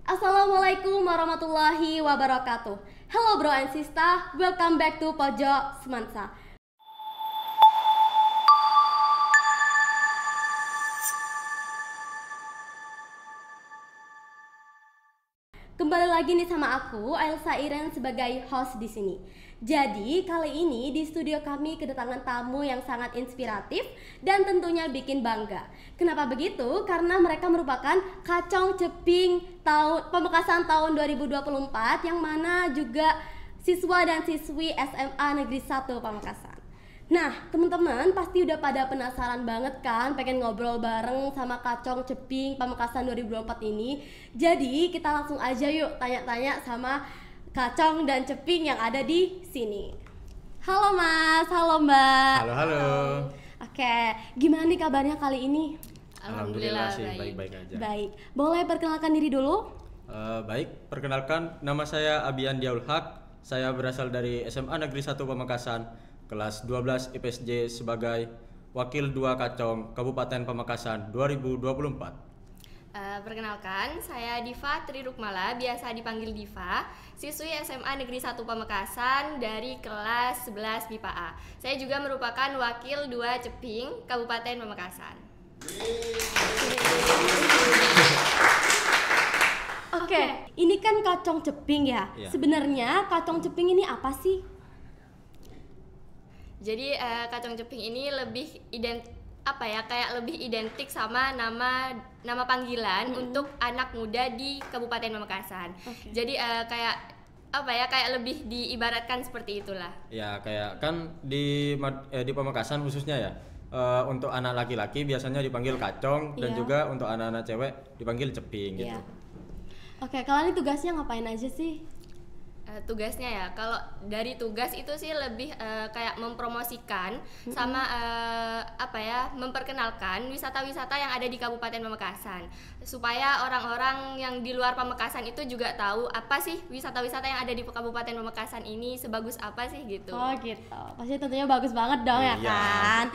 Assalamualaikum warahmatullahi wabarakatuh. Hello bro and sister, welcome back to Pojok Semansa. Kembali lagi nih sama aku, Elsa Iren sebagai host di sini. Jadi kali ini di studio kami kedatangan tamu yang sangat inspiratif dan tentunya bikin bangga. Kenapa begitu? Karena mereka merupakan Kacong Ceping Pamekasan tahun 2024 yang mana juga siswa dan siswi SMA Negeri 1 Pamekasan. Nah, teman-teman pasti udah pada penasaran banget kan pengen ngobrol bareng sama Kacong Ceping Pamekasan 2024 ini. Jadi, kita langsung aja yuk tanya-tanya sama Kacong dan Ceping yang ada di sini. Halo Mas, halo Mbak. Halo, halo. Oke, gimana nih kabarnya kali ini? Alhamdulillah sih baik-baik aja. Baik, boleh perkenalkan diri dulu? Baik, perkenalkan nama saya Abian Diaul Haq. Saya berasal dari SMA Negeri 1 Pamekasan, kelas 12 IPSJ sebagai Wakil 2 Kacong Kabupaten Pamekasan 2024. Perkenalkan, saya Diva Tri Rukmala, biasa dipanggil Diva, siswi SMA Negeri 1 Pamekasan dari kelas 11 MIPA A. Saya juga merupakan Wakil 2 Ceping Kabupaten Pamekasan. Oke, ini kan Kacong Ceping ya. Iya. Sebenarnya Kacong Ceping ini apa sih? Jadi Kacong Ceping ini lebih kayak lebih identik sama nama panggilan untuk anak muda di Kabupaten Pamekasan. Oke. Jadi kayak lebih diibaratkan seperti itulah. Ya, kayak kan di Pamekasan khususnya ya. Untuk anak laki-laki biasanya dipanggil Kacong dan Iya. juga untuk anak-anak cewek dipanggil Ceping gitu. Iya. Oke, kalian ini tugasnya ngapain aja sih? Tugasnya ya, kalau dari tugas itu sih lebih kayak mempromosikan sama memperkenalkan wisata-wisata yang ada di Kabupaten Pamekasan supaya orang-orang yang di luar Pamekasan itu juga tahu apa sih wisata-wisata yang ada di Kabupaten Pamekasan ini, sebagus apa sih gitu. Oh gitu, pasti tentunya bagus banget dong ya Iya. kan.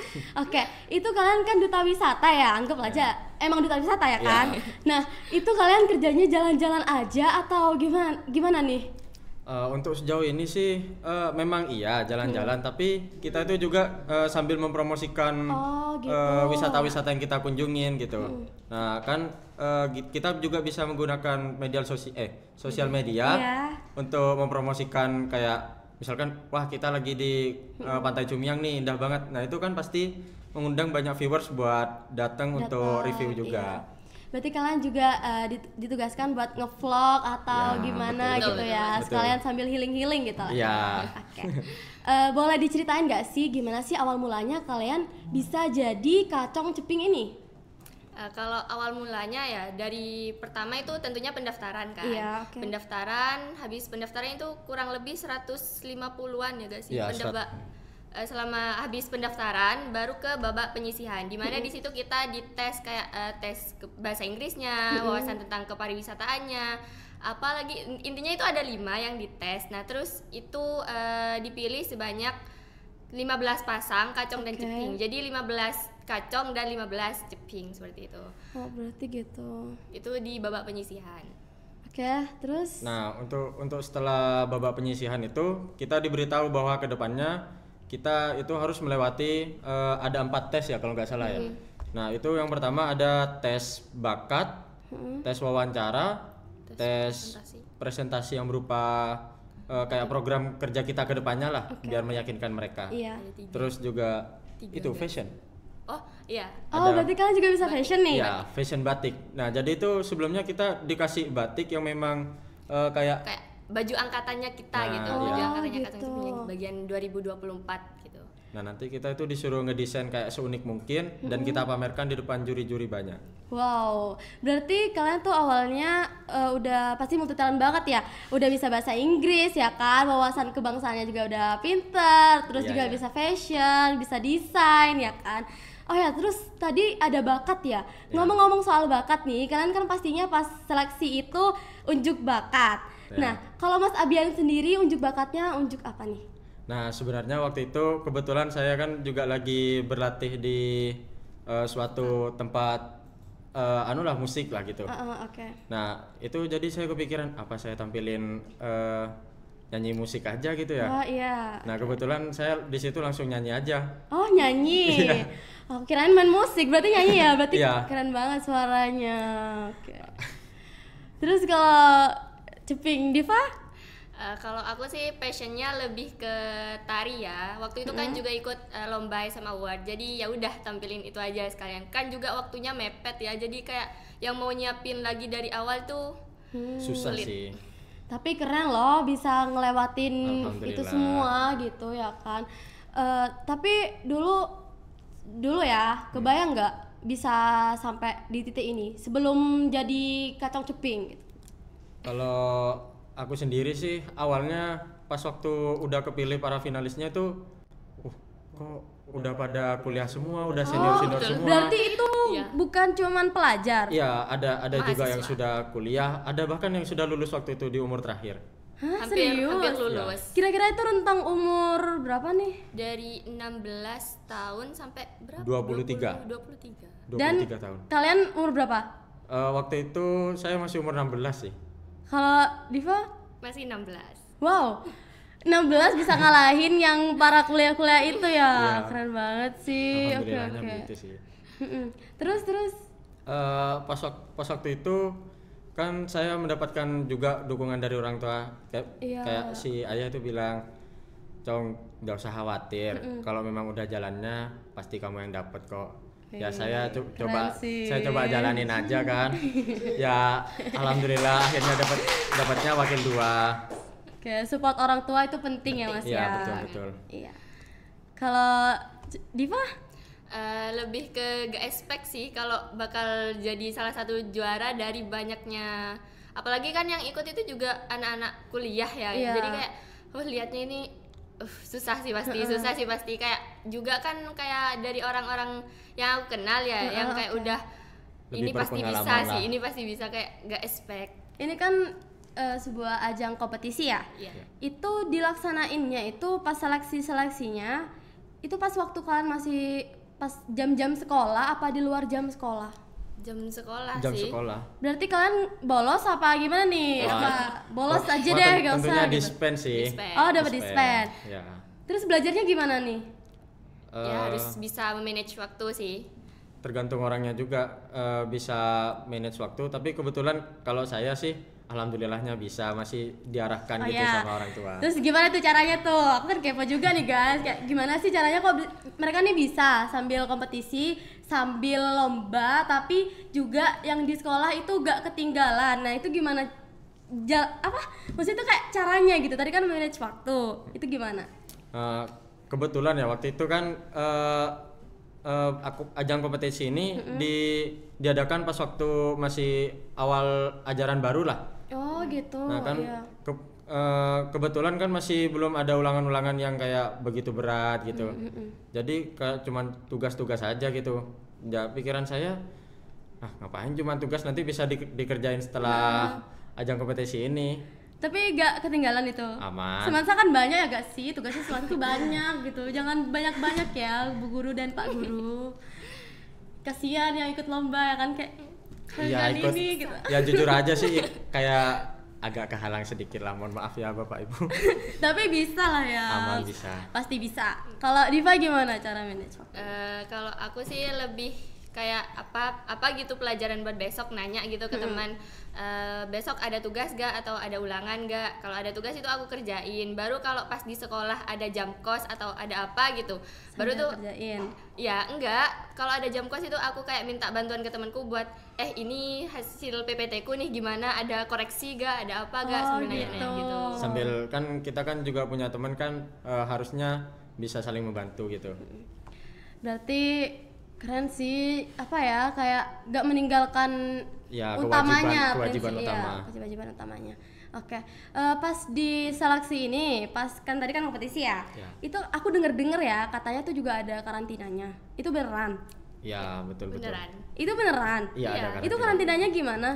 Oke, itu kalian kan duta wisata ya, anggap aja emang duta wisata ya kan. Nah, itu kalian kerjanya jalan-jalan aja atau gimana nih? Untuk sejauh ini sih memang iya jalan-jalan, tapi kita itu juga sambil mempromosikan Oh, gitu. wisata-wisata yang kita kunjungin gitu. Nah kan kita juga bisa menggunakan sosial media Iya. untuk mempromosikan kayak misalkan wah kita lagi di Pantai Cumiang nih indah banget. Nah itu kan pasti mengundang banyak viewers buat datang untuk review juga. Iya. Berarti kalian juga ditugaskan buat ngevlog atau Ya, gimana betul, gitu betul, ya, betul. sekalian sambil healing-healing gitu lah. Iya. Oke. Boleh diceritain nggak sih gimana sih awal mulanya kalian bisa jadi Kacong Ceping ini? Kalau awal mulanya ya dari pertama itu tentunya pendaftaran kan. Iya, oke. Habis pendaftaran itu kurang lebih 150-an ya guys sih. Iya, Selama habis pendaftaran baru ke babak penyisihan. Di mana di situ kita dites kayak tes bahasa Inggrisnya, wawasan tentang kepariwisataannya. Apalagi intinya itu ada 5 yang dites. Nah, terus itu dipilih sebanyak 15 pasang Kacong dan Oke. Ceping. Jadi 15 Kacong dan 15 Ceping seperti itu. Oh berarti gitu. Itu di babak penyisihan. Oke, terus? Nah, untuk setelah babak penyisihan itu kita diberitahu bahwa kedepannya kita itu harus melewati ada 4 tes ya kalau nggak salah ya. Nah, itu yang pertama ada tes bakat, tes wawancara, tes presentasi yang berupa kayak program kerja kita kedepannya lah biar meyakinkan mereka. Iya. Ada 3. Terus juga itu guys. fashion. Oh, iya. Oh Ada- berarti kalian juga bisa fashion nih? Ya, fashion batik. Nah, jadi itu sebelumnya kita dikasih batik yang memang kayak Kayak baju angkatannya kita Nah, gitu. iya. Baju Oh, angkatannya gitu. Kacong Ceping yang bagian 2024 gitu. nah nanti kita itu disuruh ngedesain kayak seunik mungkin dan kita pamerkan di depan juri-juri banyak. Wow, berarti kalian tuh awalnya udah pasti multi talent banget ya. Udah bisa bahasa Inggris ya kan, wawasan kebangsaannya juga udah pinter, terus Iya, juga iya. bisa fashion, bisa desain ya kan. Oh ya, terus tadi ada bakat ya. Ngomong-ngomong soal bakat nih, kalian kan pastinya pas seleksi itu unjuk bakat. Ya. Nah, kalau Mas Abian sendiri unjuk bakatnya unjuk apa nih? Nah, sebenarnya waktu itu kebetulan saya kan juga lagi berlatih di suatu tempat anu lah musik lah gitu. Oke. Nah itu jadi saya kepikiran apa saya tampilin nyanyi musik aja gitu ya. Oh iya. Nah kebetulan saya di situ langsung nyanyi aja. Oh nyanyi. Oh kirain main musik, berarti nyanyi ya, berarti Iya. keren banget suaranya. Oke. Terus kalau Ceping Diva? Kalau aku sih passionnya lebih ke tari ya. Waktu itu kan juga ikut lomba sama award. Jadi ya udah tampilin itu aja sekalian. Kan juga waktunya mepet ya. Jadi kayak yang mau nyiapin lagi dari awal tuh Susah sulit. sih. Tapi keren loh bisa ngelewatin Alhamdulillah. itu semua gitu ya kan. Tapi dulu ya kebayang nggak bisa sampai di titik ini sebelum jadi kacang ceping gitu. Kalau aku sendiri sih awalnya pas waktu udah kepilih para finalisnya tuh kok udah pada kuliah semua, udah senior-senior betul. semua. Berarti itu Iya. bukan cuman pelajar. Iya, ada juga yang Mahasiswa. sudah kuliah, ada bahkan yang sudah lulus waktu itu di umur terakhir. Hah, hampir serius? lulus. Kira-kira itu rentang umur berapa nih? Dari 16 tahun sampai berapa? 23. 23. 23 tahun. Kalian umur berapa? Waktu itu saya masih umur 16 sih. Kalau Diva? Masih 16. Wow, 16 bisa ngalahin yang para kuliah-kuliah itu ya. Iya. Keren banget sih. Oke Alhamdulillahnya oke. begitu sih. Terus. Pas waktu itu kan saya mendapatkan juga dukungan dari orang tua Iya. kayak si ayah itu bilang, "Cong, nggak usah khawatir, kalau memang udah jalannya pasti kamu yang dapat kok." Ya saya coba sih. saya coba jalanin aja kan. Ya alhamdulillah akhirnya dapatnya wakil 2. Oke, support orang tua itu penting ya Mas Iya, ya. betul. Iya. Kalau Diva? Lebih ke gak expect sih kalau bakal jadi salah satu juara dari banyaknya, apalagi kan yang ikut itu juga anak-anak kuliah ya. Iya. Jadi kayak lihatnya ini susah sih pasti kayak juga kan kayak dari orang-orang yang aku kenal ya, yang kayak udah Lebih ini pasti bisa berpengalaman sih, lah. ini pasti bisa, kayak gak expect. Ini kan sebuah ajang kompetisi ya. Iya. Itu dilaksanainnya itu pas seleksinya itu pas waktu kalian masih pas jam-jam sekolah apa di luar jam sekolah? Jam sekolah Jam sih. sekolah. Berarti kalian bolos apa gimana nih? Wah. Apa bolos aja Wah, deh, gak tentunya usah gitu. dispen sih. Dispen. Oh, dapat dispen. Ya. Terus belajarnya gimana nih? Ya harus bisa memanage waktu sih. Tergantung orangnya juga bisa manage waktu, tapi kebetulan kalau saya sih alhamdulillahnya bisa, masih diarahkan Oh gitu ya. sama orang tua. Terus gimana tuh caranya tuh? Aku kan kepo juga nih guys. Kayak gimana sih caranya kok mereka nih bisa sambil kompetisi, sambil lomba, tapi juga yang di sekolah itu gak ketinggalan. Nah itu gimana? Apa? Maksudnya tuh kayak caranya gitu. Tadi kan manage waktu. Itu gimana? Kebetulan ya waktu itu kan aku ajang kompetisi ini diadakan pas waktu masih awal ajaran baru lah. Oh gitu. Nah kan Iya. kebetulan kan masih belum ada ulangan-ulangan yang kayak begitu berat gitu. Jadi kayak cuman tugas-tugas aja gitu. Ya pikiran saya, ngapain cuma tugas, nanti bisa dikerjain setelah ajang kompetisi ini. Tapi gak ketinggalan itu. Aman. Semansa kan banyak ya gak sih? Tugasnya Semansa tuh banyak gitu. Jangan banyak-banyak ya Bu Guru dan Pak Guru. Kasihan yang ikut lomba ya kan kayak Iya kalian ikut. ini gitu. Ya jujur aja sih kayak agak kehalang sedikit lah, mohon maaf ya Bapak Ibu. Tapi bisa lah ya. Aman bisa. Pasti bisa. Kalau Diva gimana cara manage waktu? Kalau aku sih lebih kayak apa gitu pelajaran buat besok, nanya gitu ke teman, besok ada tugas gak atau ada ulangan gak. Kalau ada tugas itu aku kerjain, baru kalau pas di sekolah ada jam kos atau ada apa gitu baru tuh kerjain. ya enggak, kalau ada jam kos itu aku kayak minta bantuan ke temanku buat ini hasil PPT ku nih gimana, ada koreksi gak, ada apa gak, Oh, sambil gitu. nanya gitu. Sambil kan kita kan juga punya teman kan, harusnya bisa saling membantu gitu. Berarti keren sih, apa ya, kayak gak meninggalkan Ya, utamanya, kewajiban prinsip, utama. iya, kewajiban utamanya. Oke, pas di seleksi ini, pas kan tadi kan kompetisi ya, Ya. itu aku denger ya katanya tuh juga ada karantinanya. Itu beneran? Ya betul. Beneran. Itu beneran? Iya ada Iya. Itu karantinanya gimana?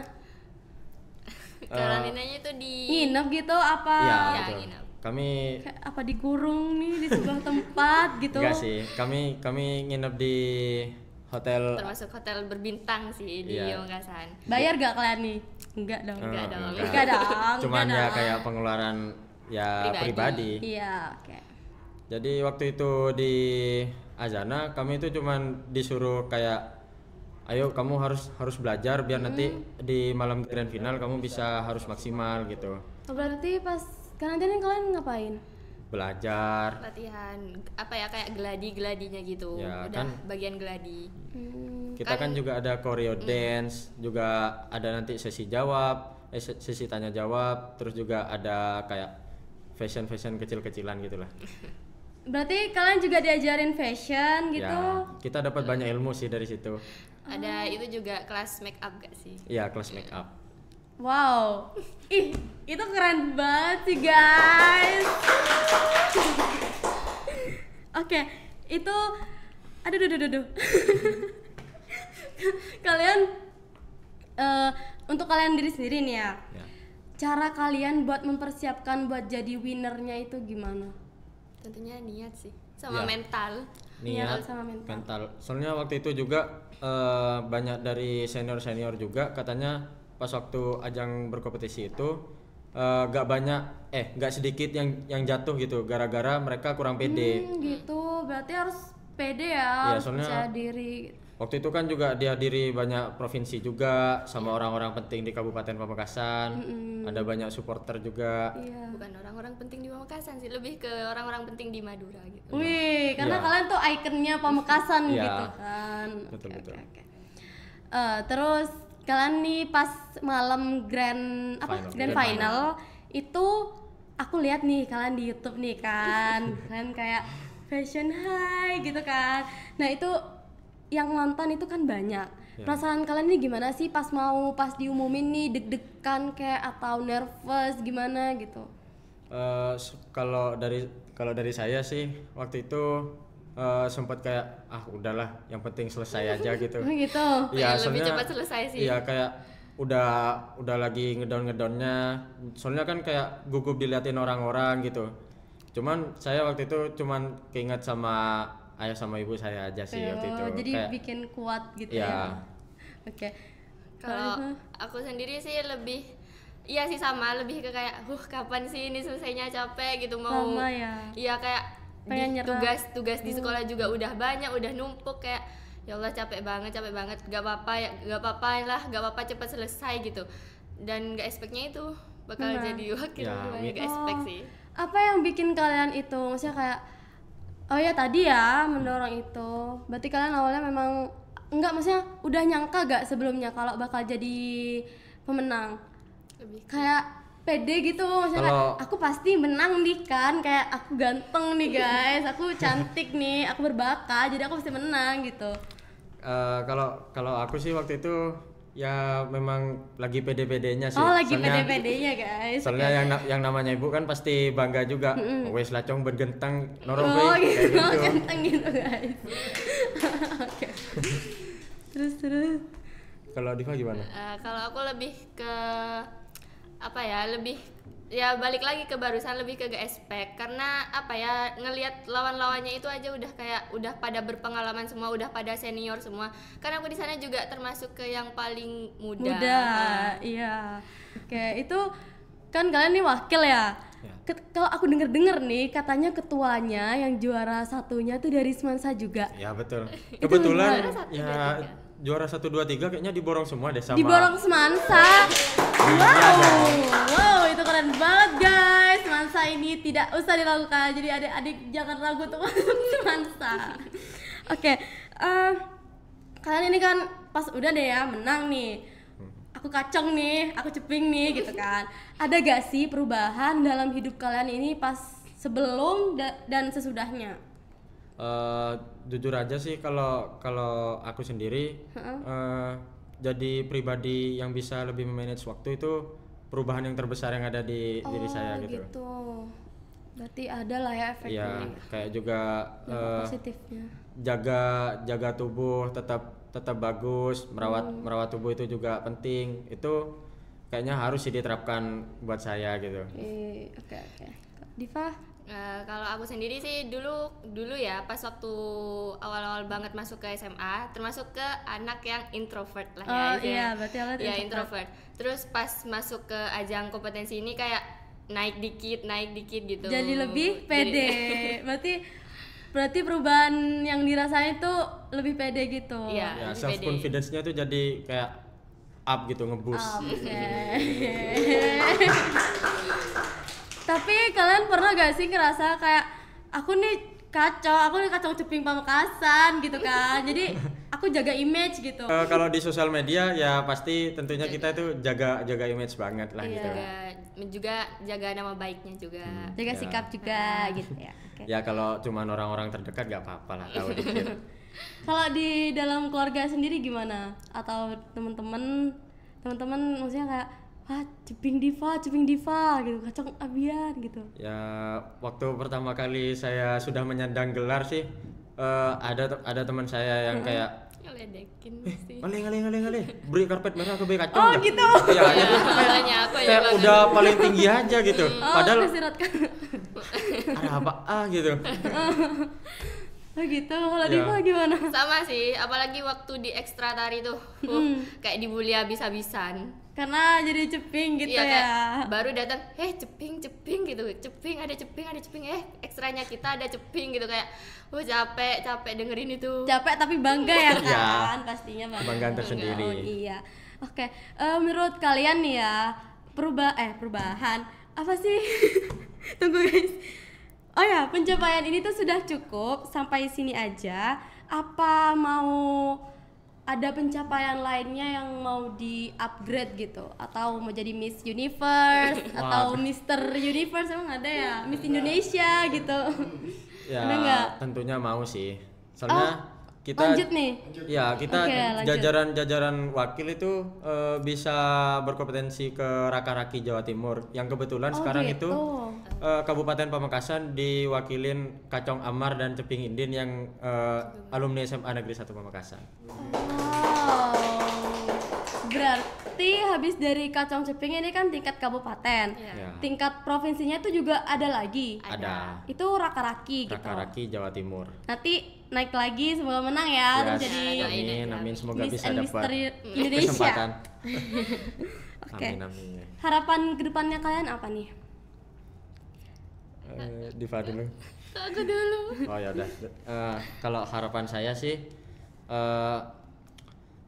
Karantinanya itu di Nginep gitu apa? Iya Ya, betul. nginep. Kami Kayak apa dikurung nih di sebuah tempat gitu? enggak sih, kami nginep di termasuk hotel berbintang sih di Iya. Pamekasan. Bayar gak kalian nih? Enggak dong. Enggak dong. Enggak dong. Cuman enggak ya dong. kayak pengeluaran ya pribadi. Iya, oke. Jadi waktu itu di Azana kami itu cuman disuruh kayak ayo kamu harus belajar biar nanti di malam grand final kamu bisa harus maksimal gitu. Oh, berarti pas karantina kalian ngapain? Belajar. Latihan apa ya kayak gladinya gitu. Ya, Udah kan. bagian gladi. Kita kan juga ada choreo dance, juga ada nanti sesi jawab, sesi tanya jawab, terus juga ada kayak fashion kecil-kecilan gitulah. Berarti kalian juga diajarin fashion gitu? Ya, kita dapat banyak ilmu sih dari situ. Ada itu juga kelas make up gak sih? Iya, kelas make up. Wow, ih itu keren banget sih guys. Oke, itu aduh. Kalian untuk kalian diri sendiri nih ya. Ya. Cara kalian buat mempersiapkan buat jadi winnernya itu gimana? Tentunya niat sih sama Ya. mental. Niat sama mental. Soalnya waktu itu juga banyak dari senior juga katanya pas waktu ajang berkompetisi itu nggak sedikit yang jatuh gitu gara-gara mereka kurang pede. Gitu, berarti harus pede ya, Iya, harus soalnya percaya diri. Waktu itu kan juga dihadiri banyak provinsi juga sama orang-orang penting di Kabupaten Pamekasan. Ada banyak supporter juga. Iya. Bukan orang-orang penting di Pamekasan sih, lebih ke orang-orang penting di Madura gitu. Wih, karena Iya. kalian tuh ikonnya Pamekasan Iya. gitu kan. Betul. Terus kalian nih pas malam grand final itu aku lihat nih kalian di YouTube nih kan. Kalian kayak fashion high gitu kan. Nah, itu yang nonton itu kan banyak. Ya. Perasaan kalian nih gimana sih pas diumumin nih, deg-degan kayak atau nervous gimana gitu? Kalau dari saya sih waktu itu sempat kayak udahlah yang penting selesai aja gitu. Gitu. Pengen lebih cepat selesai sih. Iya kayak udah lagi ngedownnya. Soalnya kan kayak gugup diliatin orang-orang gitu. Cuman saya waktu itu cuman keinget sama ayah sama ibu saya aja sih waktu itu. Jadi Kayak, bikin kuat gitu Iya. ya. Oke. Kalau aku sendiri sih lebih iya sih sama, lebih ke kayak kapan sih ini selesainya, capek gitu mau. Sama ya. Iya kayak Pengen nyerah. tugas di sekolah juga udah banyak, udah numpuk kayak ya Allah capek banget, gak apa-apa cepat selesai gitu. Dan gak expectnya itu bakal jadi wakil Ya, dua, gak expect sih. Apa yang bikin kalian itu? Maksudnya kayak oh ya tadi ya mendorong itu. Berarti kalian awalnya memang enggak, maksudnya udah nyangka gak sebelumnya kalau bakal jadi pemenang? Lebih Kayak pede gitu, maksudnya kayak, aku pasti menang nih kan, kayak aku ganteng nih guys, aku cantik nih, aku berbakat, jadi aku pasti menang gitu. kalau aku sih waktu itu ya memang lagi pede-pedenya sih. Oh lagi Soalnya- pede-pedenya guys. Soalnya yang namanya ibu kan pasti bangga juga. Wes lacong bergentang norong Oh kayak gitu, gitu. ganteng gitu guys. Oke. Terus. Kalau Diva gimana? kalau aku lebih ke apa ya, lebih ya balik lagi ke barusan, lebih ke gak expect karena apa ya, ngelihat lawan-lawannya itu aja udah kayak udah pada berpengalaman semua, udah pada senior semua. Karena aku di sana juga termasuk ke yang paling muda. Iya. Oke, itu kan kalian nih wakil ya. Ya. Kalau aku denger nih katanya ketuanya yang juara satunya tuh dari Semansa juga. Ya betul. Kebetulan juara 1, 2, ya juara 1 2 3 kayaknya diborong semua deh sama. Diborong Semansa. Wow, itu keren banget guys. Semansa ini tidak usah dilakukan. Jadi adik-adik jangan ragu untuk masuk Semansa. Oke, kalian ini kan pas udah deh ya menang nih. Aku kacang nih, aku ceping nih gitu kan. Ada gak sih perubahan dalam hidup kalian ini pas sebelum dan sesudahnya? Jujur aja sih kalau aku sendiri jadi pribadi yang bisa lebih memanage waktu itu perubahan yang terbesar yang ada di diri saya gitu. Berarti ada lah ya efeknya. Ya kayak juga Positifnya. jaga tubuh tetap bagus, merawat tubuh itu juga penting. Itu kayaknya harus sih diterapkan buat saya gitu. Oke. Diva? Kalau aku sendiri sih dulu ya pas waktu awal-awal banget masuk ke SMA, termasuk ke anak yang introvert lah ya. Oh iya, berarti awalnya ya introvert. Terus pas masuk ke ajang kompetensi ini kayak naik dikit gitu. Jadi lebih pede. Jadi- Berarti perubahan yang dirasain itu lebih pede gitu. Iya, Ya, lebih self pede. confidence-nya tuh jadi kayak up gitu, ngeboost. Oke. Tapi kalian pernah gak sih ngerasa kayak aku nih kacang ceping Pamekasan gitu kan. Jadi aku jaga image gitu. Kalau di sosial media ya pasti tentunya kita itu jaga image banget lah gitu. juga jaga nama baiknya juga. Jaga Ya. sikap juga gitu ya. Oke. Ya kalau cuman orang-orang terdekat gak apa-apa lah tahu dikit. Kalau di dalam keluarga sendiri gimana? Atau teman-teman maksudnya kayak wah ceping diva gitu, kacang abian gitu. Ya waktu pertama kali saya sudah menyandang gelar sih ada teman saya yang kayak Ngeledekin sih. ngale beri karpet merah ke beri kacang Oh, ya. gitu. Iya, Ya, jadi makanya aku ya kayak banget. udah paling tinggi aja gitu. Padahal Kesiratkan. ada apa gitu. Oh gitu. Kalau Ya. Diva gimana? Sama sih, apalagi waktu di ekstra tari tuh, kayak dibully habis-habisan. Karena jadi ceping gitu Iya, kayak ya. baru datang, ceping gitu, ada ceping, ekstranya kita ada ceping gitu kayak, capek dengerin itu. Capek tapi bangga ya Iya. kan, pastinya bangga. Kebanggaan tersendiri. Oh, iya. Oke, menurut kalian nih ya, perubahan apa sih? Tunggu guys. Oh ya, pencapaian ini tuh sudah cukup sampai sini aja. Apa mau ada pencapaian lainnya yang mau di-upgrade gitu? Atau mau jadi Miss Universe atau Mr. Universe, emang ada ya? Miss Indonesia gitu. Ya Ada nggak? tentunya mau sih. Soalnya kita Lanjut nih. ya kita Oke, lanjut. jajaran wakil itu bisa berkompetensi ke Raka-Raki Jawa Timur yang kebetulan sekarang gitu. itu Kabupaten Pamekasan diwakilin Kacong Amar dan Ceping Indin yang alumni SMA Negeri 1 Pamekasan. Wow. Berarti habis dari Kacang Ceping ini kan tingkat kabupaten. Iya. Ya. Tingkat provinsinya itu juga ada lagi. Ada Itu Raka-Raki gitu. Raka-Raki Jawa Timur. Nanti naik lagi, semoga menang ya, Ya, menjadi amin semoga Miss bisa and dapat Mr. Indonesia. kesempatan. Oke. Amin. Harapan kedepannya kalian apa nih? Diva dulu. Aku dulu. Oh ya udah. Kalau harapan saya sih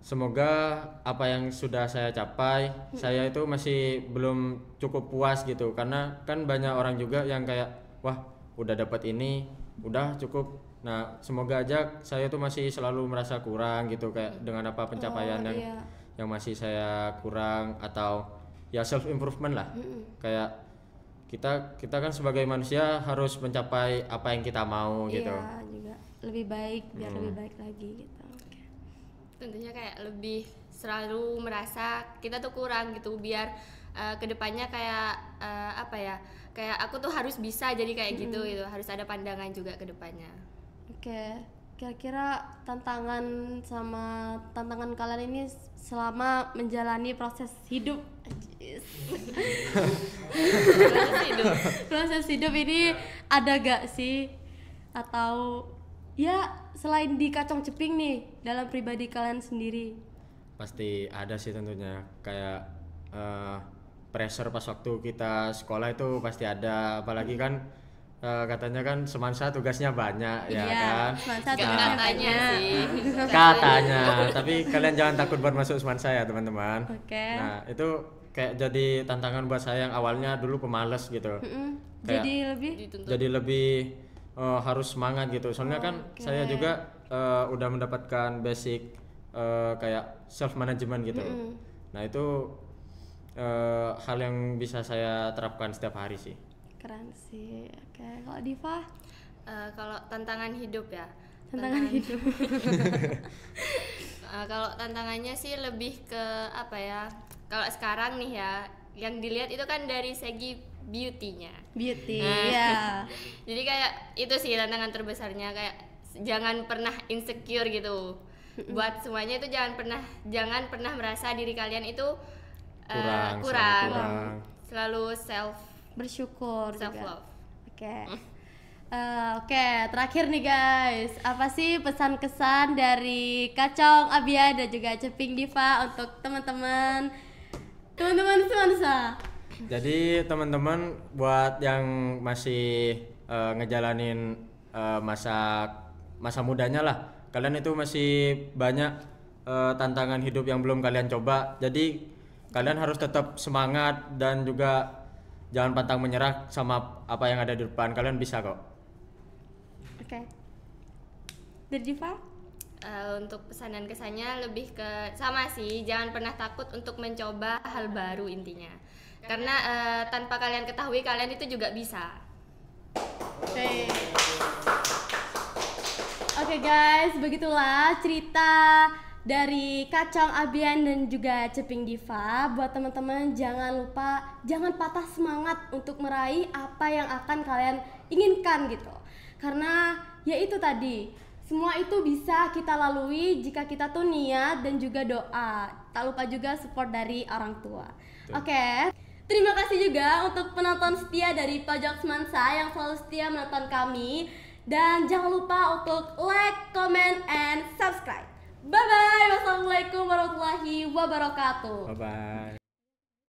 semoga apa yang sudah saya capai, saya itu masih belum cukup puas gitu. Karena kan banyak orang juga yang kayak wah, udah dapat ini, udah cukup. Nah, semoga aja saya tuh masih selalu merasa kurang gitu kayak dengan apa pencapaian iya. yang masih saya kurang atau ya self improvement lah. Kayak kita kan sebagai manusia harus mencapai apa yang kita mau gitu. Iya, juga lebih baik biar lebih baik lagi gitu. Oke. Tentunya kayak lebih selalu merasa kita tuh kurang gitu biar kedepannya kayak apa ya, kayak aku tuh harus bisa jadi kayak gitu harus ada pandangan juga kedepannya. Oke, kira-kira tantangan kalian ini selama menjalani proses hidup. Ajis. Proses hidup ini ada gak sih? Atau ya selain di Kacang Ceping nih dalam pribadi kalian sendiri? Pasti ada sih tentunya kayak pressure pas waktu kita sekolah itu pasti ada, apalagi kan katanya kan Semansa tugasnya banyak ya Iya, kan. Semansa Ya, tugasnya katanya banyak. sih. Katanya, tapi kalian jangan takut buat masuk Semansa ya teman-teman. Oke. Nah itu kayak jadi tantangan buat saya yang awalnya dulu pemalas gitu. Kayak Jadi lebih Dituntut. jadi lebih harus semangat gitu. Soalnya kan saya juga udah mendapatkan basic kayak self management gitu. Nah itu hal yang bisa saya terapkan setiap hari sih. keren sih. Oke, kalau Diva Kalau tantangan hidup ya. tantangan hidup. Kalau tantangannya sih lebih ke apa ya? Kalau sekarang nih ya, yang dilihat itu kan dari segi beauty-nya. Beauty, Nah. ya. Jadi kayak itu sih tantangan terbesarnya, kayak jangan pernah insecure gitu. Buat semuanya itu jangan pernah merasa diri kalian itu Kurang. kurang. Selalu self Bersyukur self juga. love. Oke. Oke, terakhir nih guys, apa sih pesan kesan dari Kacong Abian dan juga Ceping Diva untuk teman-teman Semansa? Jadi teman-teman buat yang masih ngejalanin masa mudanya lah, kalian itu masih banyak tantangan hidup yang belum kalian coba. Jadi kalian harus tetap semangat dan juga jangan pantang menyerah sama apa yang ada di depan. Kalian bisa kok. Oke. Dari Diva? Untuk pesan dan kesannya lebih ke sama sih, jangan pernah takut untuk mencoba hal baru intinya. Karena tanpa kalian ketahui kalian itu juga bisa. Oke guys, begitulah cerita dari Kacang Abian dan juga Ceping Diva. Buat teman-teman jangan patah semangat untuk meraih apa yang akan kalian inginkan gitu. Karena ya itu tadi, semua itu bisa kita lalui jika kita tuh niat dan juga doa. Tak lupa juga support dari orang tua. Oke. Terima kasih juga untuk penonton setia dari Pojok Semansa yang selalu setia menonton kami. Dan jangan lupa untuk like, comment, and subscribe. Bye bye. Wassalamualaikum warahmatullahi wabarakatuh. Bye bye.